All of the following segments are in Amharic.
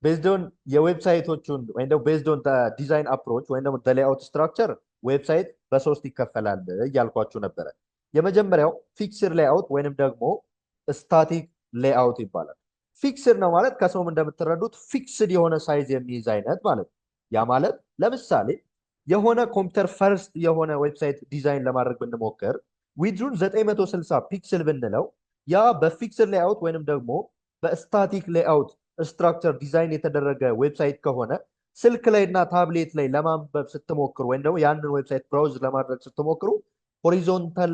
ቤዝድ ኦን የዌብሳይቶቹን ወይም ደግሞ ቤዝድ ኦን ዲዛይን አፕሮች ወይም ደግሞ ሌአውት ስትራክቸር ዌብሳይት በሶስት ይከፈላል እያልኳችሁ ነበረ። የመጀመሪያው ፊክስድ ሌአውት ወይንም ደግሞ ስታቲክ ሌአውት ይባላል። ፊክስድ ነው ማለት ከሰውም እንደምትረዱት ፊክስድ የሆነ ሳይዝ የሚይዝ አይነት ማለት ነው። ያ ማለት ለምሳሌ የሆነ ኮምፒውተር ፈርስት የሆነ ዌብሳይት ዲዛይን ለማድረግ ብንሞክር ዊድሩን 960 ፒክስል ብንለው ያ በፊክስድ ሌአውት ወይንም ደግሞ በስታቲክ ሌአውት ስትራክቸር ዲዛይን የተደረገ ዌብሳይት ከሆነ ስልክ ላይ እና ታብሌት ላይ ለማንበብ ስትሞክሩ ወይም ደግሞ ያንን ዌብሳይት ብራውዝ ለማድረግ ስትሞክሩ ሆሪዞንታል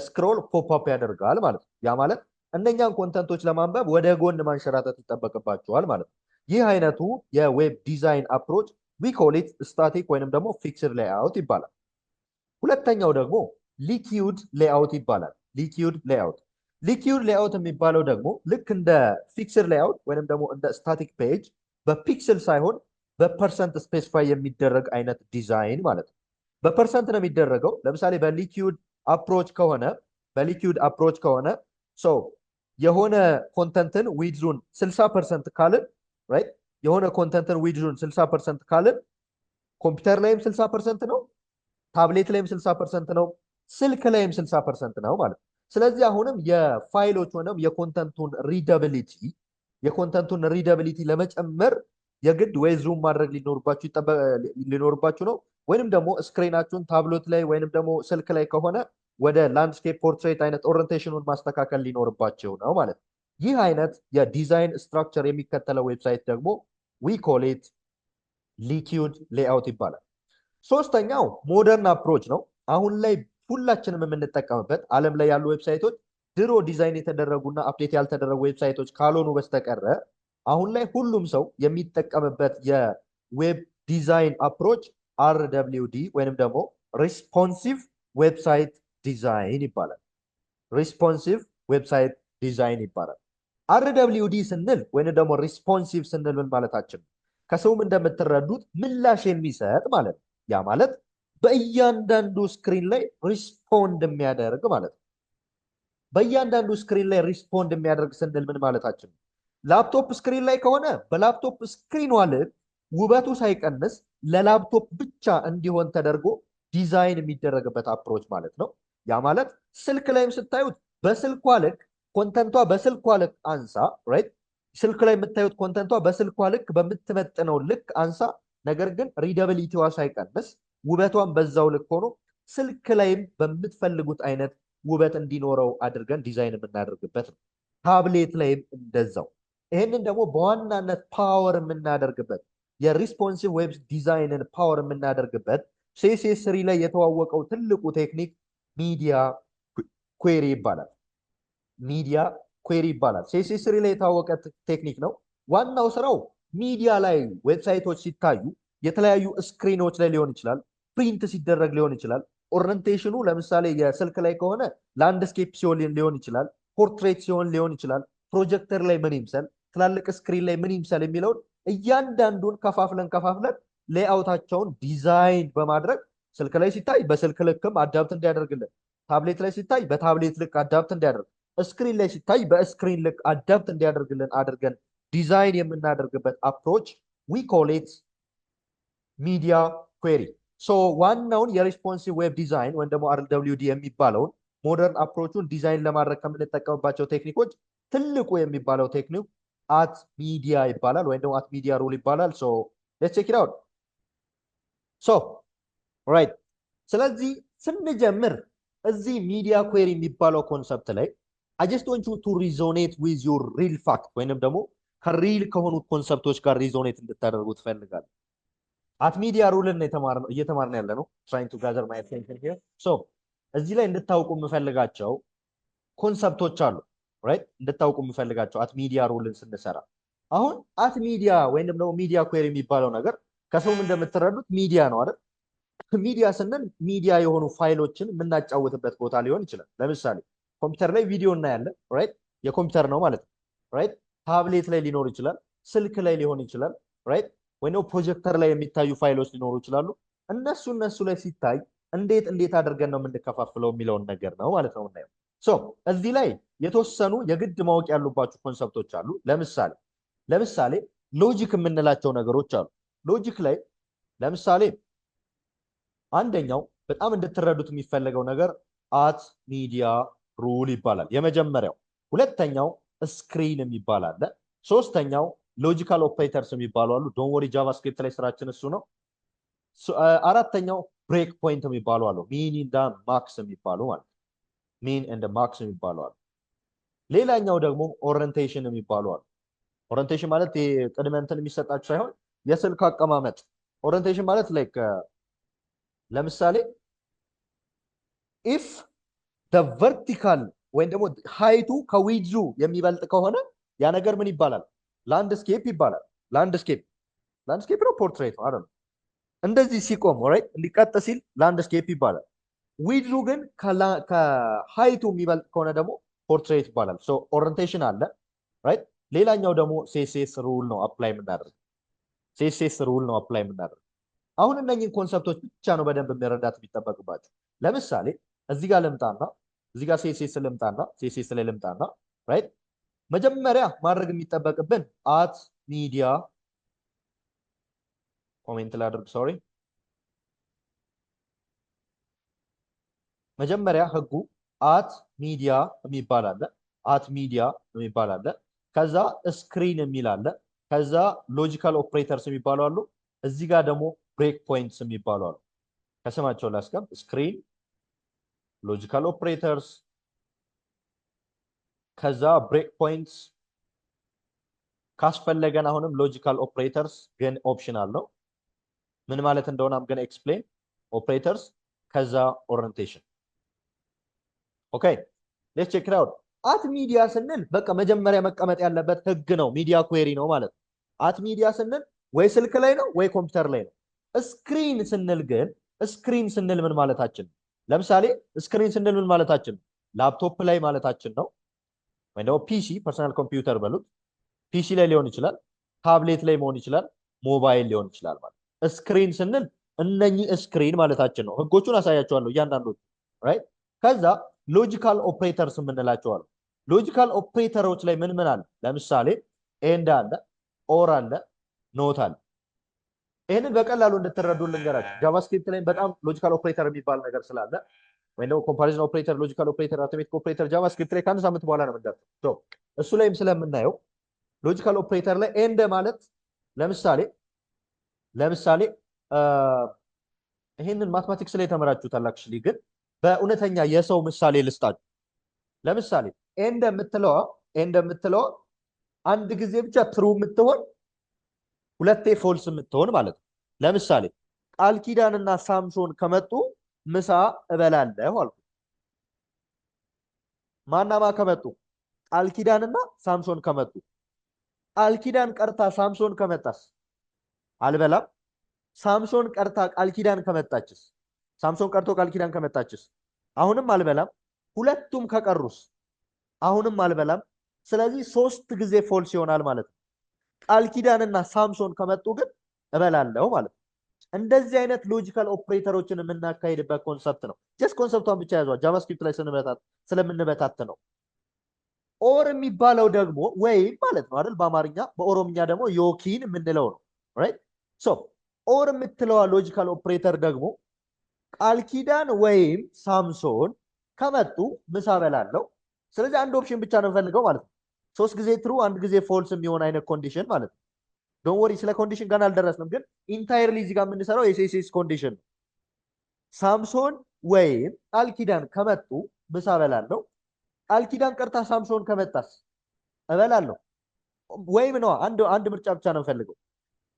ስክሮል ፖፕ ያደርጋል ማለት ነው። ያ ማለት እነኛን ኮንተንቶች ለማንበብ ወደ ጎን ማንሸራተት ይጠበቅባቸዋል ማለት ነው። ይህ አይነቱ የዌብ ዲዛይን አፕሮች ዊ ኮል ኢት ስታቲክ ወይንም ደግሞ ፊክስድ ሌአውት ይባላል። ሁለተኛው ደግሞ ሊኪዩድ ሌአውት ይባላል። ሊኪዩድ ሌአውት ሊኪዩድ ሌአውት የሚባለው ደግሞ ልክ እንደ ፊክስድ ሌአውት ወይንም ደግሞ እንደ ስታቲክ ፔጅ በፒክስል ሳይሆን በፐርሰንት ስፔሲፋይ የሚደረግ አይነት ዲዛይን ማለት ነው። በፐርሰንት ነው የሚደረገው። ለምሳሌ በሊኪዩድ አፕሮች ከሆነ የሆነ ኮንተንትን ዊድዙን 60% ካልን ራይት የሆነ ኮንተንትን ዊድዙን 60% ካልን ኮምፒውተር ላይም 60% ነው፣ ታብሌት ላይም 60% ነው፣ ስልክ ላይም 60% ነው ማለት ነው። ስለዚህ አሁንም የፋይሎች ወይም የኮንተንቱን ሪደብሊቲ ለመጨመር የግድ ወይ ዙም ማድረግ ሊኖርባችሁ ነው፣ ወይንም ደግሞ ስክሪናችሁን ታብሌት ላይ ወይንም ደግሞ ስልክ ላይ ከሆነ ወደ ላንድስኬፕ ፖርትሬት አይነት ኦሪንቴሽኑን ማስተካከል ሊኖርባቸው ነው ማለት ነው። ይህ አይነት የዲዛይን ስትራክቸር የሚከተለው ዌብሳይት ደግሞ ዊ ኮል ኢት ሊኪዩድ ሌአውት ይባላል። ሶስተኛው ሞደርን አፕሮች ነው። አሁን ላይ ሁላችንም የምንጠቀምበት ዓለም ላይ ያሉ ዌብሳይቶች ድሮ ዲዛይን የተደረጉና አፕዴት ያልተደረጉ ዌብሳይቶች ካልሆኑ በስተቀረ አሁን ላይ ሁሉም ሰው የሚጠቀምበት የዌብ ዲዛይን አፕሮች RWD ወይንም ደግሞ ሪስፖንሲቭ ዌብሳይት ዲዛይን ይባላል። ሪስፖንሲቭ ዌብሳይት ዲዛይን ይባላል። RWD ስንል ወይንም ደግሞ ሪስፖንሲቭ ስንል ምን ማለታችን ነው? ከሰውም እንደምትረዱት ምላሽ የሚሰጥ ማለት ነው። ያ ማለት በእያንዳንዱ ስክሪን ላይ ሪስፖንድ የሚያደርግ ማለት ነው። በእያንዳንዱ ስክሪን ላይ ሪስፖንድ የሚያደርግ ስንል ምን ማለታችን ነው? ላፕቶፕ ስክሪን ላይ ከሆነ በላፕቶፕ ስክሪኗ ልክ ውበቱ ሳይቀንስ ለላፕቶፕ ብቻ እንዲሆን ተደርጎ ዲዛይን የሚደረግበት አፕሮች ማለት ነው። ያ ማለት ስልክ ላይም ስታዩት በስልኳ ልክ ኮንተንቷ በስልኳ ልክ አንሳ ራይት። ስልክ ላይ የምታዩት ኮንተንቷ በስልኳ ልክ በምትመጥነው ልክ አንሳ፣ ነገር ግን ሪደብሊቲዋ ሳይቀንስ ውበቷን በዛው ልክ ሆኖ ስልክ ላይም በምትፈልጉት አይነት ውበት እንዲኖረው አድርገን ዲዛይን የምናደርግበት ነው። ታብሌት ላይም እንደዛው። ይህንን ደግሞ በዋናነት ፓወር የምናደርግበት የሪስፖንሲቭ ዌብ ዲዛይንን ፓወር የምናደርግበት CSS3 ላይ የተዋወቀው ትልቁ ቴክኒክ ሚዲያ ኩዌሪ ይባላል። ሚዲያ ኩዌሪ ይባላል። CSS3 ላይ የታወቀ ቴክኒክ ነው። ዋናው ስራው ሚዲያ ላይ ዌብሳይቶች ሲታዩ የተለያዩ ስክሪኖች ላይ ሊሆን ይችላል፣ ፕሪንት ሲደረግ ሊሆን ይችላል። ኦሪንቴሽኑ ለምሳሌ የስልክ ላይ ከሆነ ላንድስኬፕ ሲሆን ሊሆን ይችላል፣ ፖርትሬት ሲሆን ሊሆን ይችላል፣ ፕሮጀክተር ላይ ምን ይምሰል፣ ትላልቅ ስክሪን ላይ ምን ይምሰል የሚለውን እያንዳንዱን ከፋፍለን ሌአውታቸውን ዲዛይን በማድረግ ስልክ ላይ ሲታይ በስልክ ልክም አዳፕት እንዲያደርግልን፣ ታብሌት ላይ ሲታይ በታብሌት ልክ አዳፕት እንዲያደርግ፣ ስክሪን ላይ ሲታይ በስክሪን ልክ አዳፕት እንዲያደርግልን አድርገን ዲዛይን የምናደርግበት አፕሮች ዊ ኮል ኢት ሚዲያ ኩዌሪ። ዋናውን የሪስፖንሲቭ ዌብ ዲዛይን ወይም ደግሞ RWD የሚባለውን ሞደርን አፕሮቹን ዲዛይን ለማድረግ ከምንጠቀምባቸው ቴክኒኮች ትልቁ የሚባለው ቴክኒክ አት ሚዲያ ይባላል ወይም ደግሞ አት ሚዲያ ሩል ይባላል። ሌትስ ቼክ ኢት አውት። ራይት። ስለዚህ ስንጀምር እዚህ ሚዲያ ኩዌሪ የሚባለው ኮንሰፕት ላይ I just want you to resonate with your real fact ወይንም ደግሞ ከሪል ከሆኑት ኮንሰፕቶች ጋር ሪዞኔት እንድታደርጉ ትፈልጋለሁ። አት ሚዲያ ሩልን እየተማርን ያለ ነው። trying to gather my attention here. እዚህ ላይ እንድታውቁ የምፈልጋቸው ኮንሰፕቶች አሉ። ራይት፣ እንድታውቁ የምፈልጋቸው አት ሚዲያ ሩልን ስንሰራ አሁን አት ሚዲያ ወይንም ደግሞ ሚዲያ ኩዌሪ የሚባለው ነገር ከሰውም እንደምትረዱት ሚዲያ ነው አይደል? ሚዲያ ስንል ሚዲያ የሆኑ ፋይሎችን የምናጫውትበት ቦታ ሊሆን ይችላል። ለምሳሌ ኮምፒውተር ላይ ቪዲዮ እናያለን ራይት፣ የኮምፒውተር ነው ማለት ነው ራይት። ታብሌት ላይ ሊኖር ይችላል፣ ስልክ ላይ ሊሆን ይችላል ራይት፣ ወይ ፕሮጀክተር ላይ የሚታዩ ፋይሎች ሊኖሩ ይችላሉ። እነሱ ላይ ሲታይ እንዴት አድርገን ነው የምንከፋፍለው የሚለውን ነገር ነው ማለት ነው የምናየው። እዚህ ላይ የተወሰኑ የግድ ማወቅ ያሉባችሁ ኮንሰፕቶች አሉ። ለምሳሌ ሎጂክ የምንላቸው ነገሮች አሉ። ሎጂክ ላይ ለምሳሌ አንደኛው በጣም እንድትረዱት የሚፈለገው ነገር አት ሚዲያ ሩል ይባላል የመጀመሪያው። ሁለተኛው ስክሪን የሚባል አለ። ሶስተኛው ሎጂካል ኦፕሬተርስ የሚባሉ አሉ። ዶን ወሪ ጃቫስክሪፕት ላይ ስራችን እሱ ነው። አራተኛው ብሬክ ፖይንት የሚባሉ አሉ። ሚን እንደ ማክስ የሚባሉ ማለት ሚን እንደ ማክስ የሚባሉ አሉ። ሌላኛው ደግሞ ኦሪንቴሽን የሚባሉ አሉ። ኦሪንቴሽን ማለት ቅድመ እንትን የሚሰጣችሁ ሳይሆን የስልክ አቀማመጥ። ኦሪንቴሽን ማለት ላይክ ለምሳሌ ኢፍ ቨርቲካል ወይም ደግሞ ሃይቱ ከዊድዙ የሚበልጥ ከሆነ ያ ነገር ምን ይባላል? ላንድስኬፕ ይባላል። ላንድስኬፕ ነው ፖርትሬት ነው አይደል? እንደዚህ ሲቆም ኦራይት እንዲቀጥ ሲል ላንድስኬፕ ይባላል። ዊድዙ ግን ከሃይቱ የሚበልጥ ከሆነ ደግሞ ፖርትሬት ይባላል። ሶ ኦሪንቴሽን አለ ራይት። ሌላኛው ደግሞ ሲኤስኤስ ሩል ነው አፕላይ የምናደርግ። ሲኤስኤስ ሩል ነው አፕላይ የምናደርግ። አሁን እነኚህን ኮንሰፕቶች ብቻ ነው በደንብ መረዳት የሚጠበቅባቸው። ለምሳሌ እዚህ ጋር ልምጣና እዚህ ጋር ሲኤስኤስ ላይ ልምጣና ራይት መጀመሪያ ማድረግ የሚጠበቅብን አት ሚዲያ ኮሜንት ላድርግ ሶሪ። መጀመሪያ ህጉ አት ሚዲያ የሚባል አለ። አት ሚዲያ የሚባል አለ። ከዛ ስክሪን የሚል አለ። ከዛ ሎጂካል ኦፕሬተርስ የሚባሉ አሉ። እዚህ ጋር ደግሞ ብሬክ ፖይንትስ የሚባሉ አሉ። ከስማቸው ላስቀም ስክሪን፣ ሎጂካል ኦፕሬተርስ፣ ከዛ ብሬክ ፖይንትስ ካስፈለገን አሁንም ሎጂካል ኦፕሬተርስ ግን ኦፕሽናል ነው። ምን ማለት እንደሆነ አም ገና ኤክስፕሌን ኦፕሬተርስ ከዛ ኦሪንቴሽን። ኦኬ ሌትስ ቼክ ኢት አውት። አት ሚዲያ ስንል በቃ መጀመሪያ መቀመጥ ያለበት ህግ ነው። ሚዲያ ኩዌሪ ነው ማለት ነው። አት ሚዲያ ስንል ወይ ስልክ ላይ ነው ወይ ኮምፒውተር ላይ ነው። ስክሪን ስንል ግን ስክሪን ስንል ምን ማለታችን ነው? ለምሳሌ ስክሪን ስንል ምን ማለታችን ነው? ላፕቶፕ ላይ ማለታችን ነው። ወይ ደግሞ ፒሲ ፐርሰናል ኮምፒውተር በሉት። ፒሲ ላይ ሊሆን ይችላል፣ ታብሌት ላይ መሆን ይችላል፣ ሞባይል ሊሆን ይችላል ማለት ስክሪን ስንል እነኚህ ስክሪን ማለታችን ነው። ህጎቹን አሳያቸዋለሁ እያንዳንዱ ራይት። ከዛ ሎጂካል ኦፕሬተርስ የምንላቸው አሉ። ሎጂካል ኦፕሬተሮች ላይ ምን ምን አለ? ለምሳሌ ኤንድ አለ፣ ኦር አለ፣ ኖት አለ። ይህንን በቀላሉ እንድትረዱ ልንገራችሁ። ጃቫስክሪፕት ላይ በጣም ሎጂካል ኦፕሬተር የሚባል ነገር ስላለ ወይ ደግሞ ኮምፓሪዝን ኦፕሬተር፣ ሎጂካል ኦፕሬተር፣ አርትሜቲክ ኦፕሬተር ጃቫስክሪፕት ላይ ከአንድ ሳምንት በኋላ ነው የምንደርሰው። እሱ ላይም ስለምናየው ሎጂካል ኦፕሬተር ላይ ኤንድ ማለት ለምሳሌ ይሄንን ማትማቲክስ ላይ ተመራችሁታል አክቹሊ፣ ግን በእውነተኛ የሰው ምሳሌ ልስጣችሁ። ለምሳሌ ኤንድ የምትለዋ አንድ ጊዜ ብቻ ትሩ የምትሆን ሁለቴ ፎልስ የምትሆን ማለት ነው። ለምሳሌ ቃል ኪዳንና ሳምሶን ከመጡ ምሳ እበላለሁ አልኩ። ማናማ ከመጡ? ቃል ኪዳንና ሳምሶን ከመጡ። ቃል ኪዳን ቀርታ ሳምሶን ከመጣስ አልበላም። ሳምሶን ቀርታ ቃል ኪዳን ከመጣችስ? ሳምሶን ቀርቶ ቃል ኪዳን ከመጣችስ? አሁንም አልበላም። ሁለቱም ከቀሩስ? አሁንም አልበላም። ስለዚህ 3 ጊዜ ፎልስ ይሆናል ማለት ነው። ቃል ኪዳንና ሳምሶን ከመጡ ግን እበላለሁ ማለት ነው። እንደዚህ አይነት ሎጂካል ኦፕሬተሮችን የምናካሄድበት ኮንሰፕት ነው። ጀስት ኮንሰፕቷን ብቻ ያዟ። ጃቫስክሪፕት ላይ ስለምንበታት ነው። ኦር የሚባለው ደግሞ ወይም ማለት ነው አይደል? በአማርኛ በኦሮምኛ ደግሞ ዮኪን የምንለው ነው ራይት። ሶ ኦር የምትለዋ ሎጂካል ኦፕሬተር ደግሞ ቃል ኪዳን ወይም ሳምሶን ከመጡ ምሳ እበላለሁ። ስለዚህ አንድ ኦፕሽን ብቻ ነው ፈልገው ማለት ነው። 3 ጊዜ ትሩ 1 ጊዜ ፎልስ የሚሆን አይነት ኮንዲሽን ማለት ነው። ዶንት ወሪ ስለ ኮንዲሽን ገና አልደረስንም፣ ግን ኢንታየርሊ እዚህ ጋር የምንሰራው የሲኤስኤስ ኮንዲሽን ነው። ሳምሶን ወይም ቃል ኪዳን ከመጡ ምሳ እበላለሁ። ቃል ኪዳን ቀርታ ሳምሶን ከመጣስ እበላለሁ። ወይም ነው አንድ ምርጫ ብቻ ነው ፈልገው።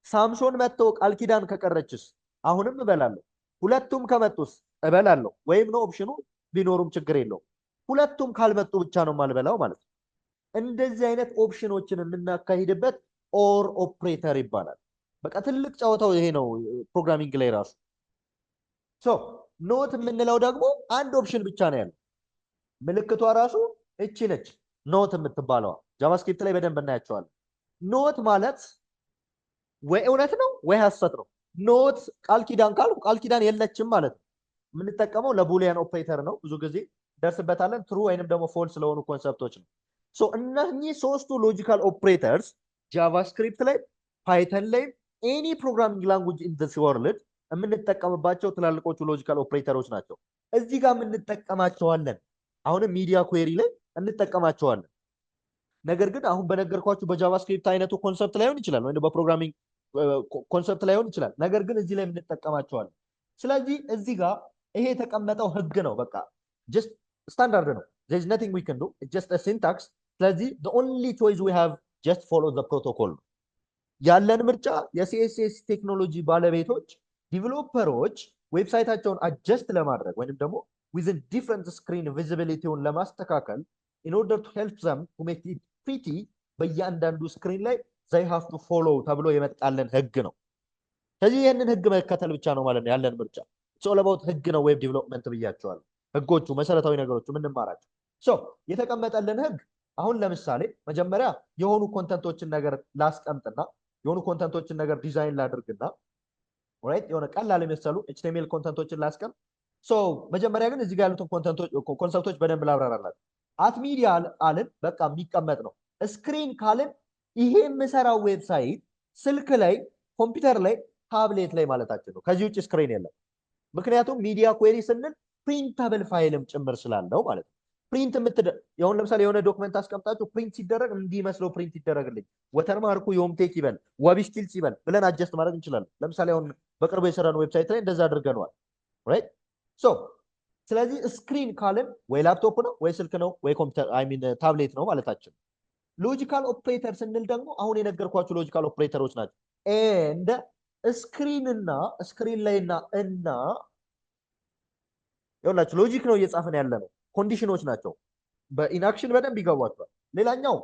ሳምሶን መጥቶ ቃል ኪዳን ከቀረችስ አሁንም እበላለሁ። ሁለቱም ከመጡስ እበላለሁ። ወይም ነው ኦፕሽኑ፣ ቢኖሩም ችግር የለውም። ሁለቱም ካልመጡ ብቻ ነው የማልበላው ማለት ነው። እንደዚህ አይነት ኦፕሽኖችን የምናካሂድበት ኦር ኦፕሬተር ይባላል። በቃ ትልቅ ጨዋታው ይሄ ነው ፕሮግራሚንግ ላይ ራሱ። ሶ ኖት የምንለው ደግሞ አንድ ኦፕሽን ብቻ ነው ያለው። ምልክቷ ራሱ እቺ ነች ኖት የምትባለዋ። ጃቫስክሪፕት ላይ በደንብ እናያቸዋለን። ኖት ማለት ወይ እውነት ነው ወይ ሐሰት ነው። ኖት ቃል ኪዳን ካልኩ ቃል ኪዳን የለችም ማለት ነው። የምንጠቀመው ለቡሊያን ኦፕሬተር ነው። ብዙ ጊዜ ደርስበታለን። ትሩ ወይንም ደግሞ ፎልስ ስለሆኑ ኮንሰፕቶች ነው። ሶ እነኚህ 3ቱ ሎጂካል ኦፕሬተርስ ጃቫስክሪፕት ላይ ፓይተን ላይ ኤኒ ፕሮግራሚንግ ላንጉጅ ኢን ዲስ ወርልድ የምንጠቀምባቸው ትላልቆቹ ሎጂካል ኦፕሬተሮች ናቸው። እዚህ ጋር የምንጠቀማቸዋለን። አሁንም ሚዲያ ኩዌሪ ላይ እንጠቀማቸዋለን። ነገር ግን አሁን በነገርኳችሁ በጃቫስክሪፕት አይነቱ ኮንሰፕት ላይሆን ይችላል፣ ወይም በፕሮግራሚንግ ኮንሰፕት ላይሆን ይችላል። ነገር ግን እዚህ ላይ የምንጠቀማቸዋለን። ስለዚህ እዚህ ጋር ይሄ የተቀመጠው ህግ ነው። በቃ ጀስት ስታንዳርድ ነው። there is nothing we can do, it's just a syntax። ስለዚህ the only choice we have just follow the protocol ነው ያለን ምርጫ። የሲኤስኤስ ቴክኖሎጂ ባለቤቶች ዲቨሎፐሮች ዌብሳይታቸውን አጀስት ለማድረግ ወይንም ደግሞ within different screen visibility-ውን ለማስተካከል in order to help them to make it pretty በእያንዳንዱ ስክሪን ላይ they have to follow ተብሎ የመጣለን ህግ ነው። ስለዚህ ይህንን ህግ መከተል ብቻ ነው ማለት ነው ያለን ምርጫ። it's all about ህግ ነው ዌብ ዲቨሎፕመንት ብያቸዋለሁ። ህጎቹ መሰረታዊ ነገሮቹ የምንማራቸው የተቀመጠልን ህግ። አሁን ለምሳሌ መጀመሪያ የሆኑ ኮንተንቶችን ነገር ላስቀምጥና የሆኑ ኮንተንቶችን ነገር ዲዛይን ላድርግና ኦራይት የሆነ ቀላል የመሰሉ ኤችቲኤምኤል ኮንተንቶችን ላስቀምጥ። መጀመሪያ ግን እዚህ ጋር ያሉትን ኮንሰፕቶች በደንብ ላብራራላችሁ። አት ሚዲያ አልን በቃ የሚቀመጥ ነው። ስክሪን ካልን ይሄ የምሰራው ዌብሳይት ስልክ ላይ፣ ኮምፒውተር ላይ፣ ታብሌት ላይ ማለታችን ነው። ከዚህ ውጭ ስክሪን የለም። ምክንያቱም ሚዲያ ኩዌሪ ስንል ፕሪንተብል ፋይልም ጭምር ስላለው ማለት ነው። ፕሪንት የሆነ ለምሳሌ የሆነ ዶክመንት አስቀምጣችሁ ፕሪንት ሲደረግ እንዲመስለው ፕሪንት ይደረግልኝ፣ ወተርማርኩ የሆምቴክ ይበል ዋቢ ስኪልስ ይበል ብለን አጀስት ማድረግ እንችላለን። ለምሳሌ አሁን በቅርቡ የሰራን ዌብሳይት ላይ እንደዛ አድርገነዋል። ራይት ስለዚህ ስክሪን ካልን ወይ ላፕቶፕ ነው ወይ ስልክ ነው ወይ ኮምፒውተር ታብሌት ነው ማለታችን። ሎጂካል ኦፕሬተር ስንል ደግሞ አሁን የነገርኳችሁ ሎጂካል ኦፕሬተሮች ናቸው። እንደ ስክሪን ላይና ይኸውላችሁ ሎጂክ ነው እየጻፍን ያለ ነው። ኮንዲሽኖች ናቸው። በኢንአክሽን በደንብ ይገባቸዋል። ሌላኛው